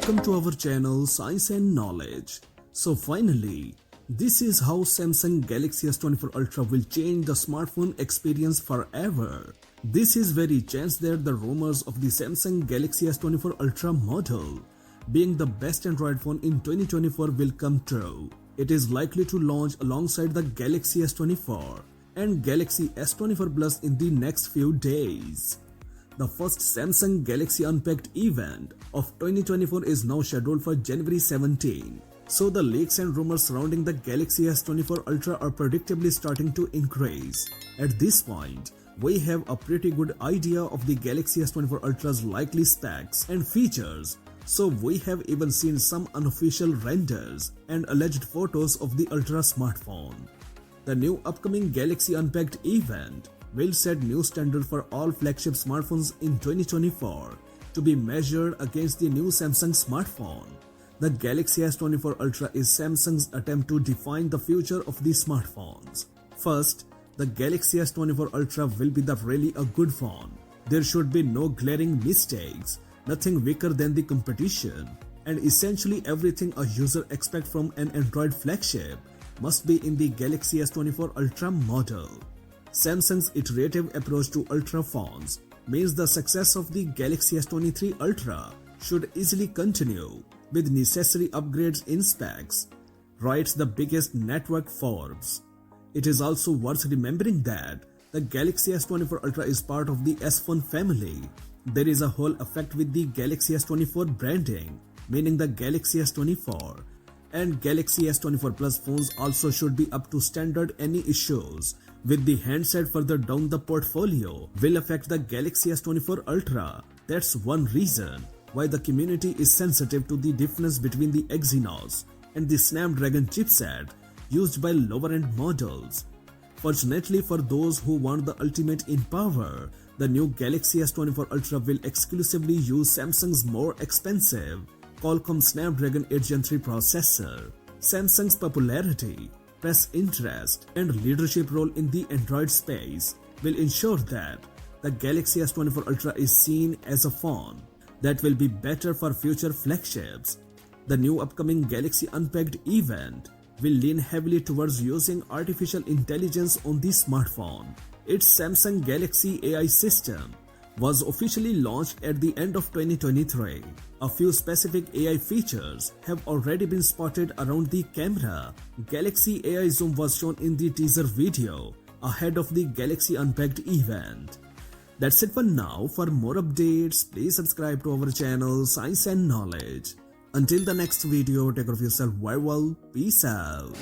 Welcome to our channel Science and Knowledge. So finally, this is how Samsung Galaxy S24 Ultra will change the smartphone experience forever. This is very chance that the rumors of the Samsung Galaxy S24 Ultra model being the best Android phone in 2024 will come true. It is likely to launch alongside the Galaxy S24 and Galaxy S24 Plus in the next few days. The first Samsung Galaxy Unpacked event of 2024 is now scheduled for January 17. So the leaks and rumors surrounding the Galaxy S24 Ultra are predictably starting to increase. At this point, we have a pretty good idea of the Galaxy S24 Ultra's likely specs and features. So we have even seen some unofficial renders and alleged photos of the Ultra smartphone. The new upcoming Galaxy Unpacked event will set new standard for all flagship smartphones in 2024 to be measured against the new Samsung smartphone. The Galaxy S24 Ultra is Samsung's attempt to define the future of the smartphones. First, the Galaxy S24 Ultra will be the really a good phone. There should be no glaring mistakes, nothing weaker than the competition, and essentially everything a user expects from an Android flagship must be in the Galaxy S24 Ultra model. Samsung's iterative approach to Ultra phones means the success of the Galaxy S23 Ultra should easily continue with necessary upgrades in specs, writes the biggest network Forbes. It is also worth remembering that the Galaxy S24 Ultra is part of the S phone family. There is a whole effect with the Galaxy S24 branding, meaning the Galaxy S24 and Galaxy S24 Plus phones also should be up to standard. Any issues with the handset further down the portfolio will affect the Galaxy S24 Ultra. That's one reason why the community is sensitive to the difference between the Exynos and the Snapdragon chipset used by lower-end models. Fortunately for those who want the ultimate in power, the new Galaxy S24 Ultra will exclusively use Samsung's more expensive Qualcomm Snapdragon 8 Gen 3 processor. Samsung's popularity, press interest, and leadership role in the Android space will ensure that the Galaxy S24 Ultra is seen as a phone that will be better for future flagships. The new upcoming Galaxy Unpacked event will lean heavily towards using artificial intelligence on the smartphone. Its Samsung Galaxy AI system was officially launched at the end of 2023. A few specific AI features have already been spotted around the camera. Galaxy AI Zoom was shown in the teaser video ahead of the Galaxy Unpacked event. That's it for now. For more updates, please subscribe to our channel Science and Knowledge. Until the next video, take care of yourself very well. Peace out.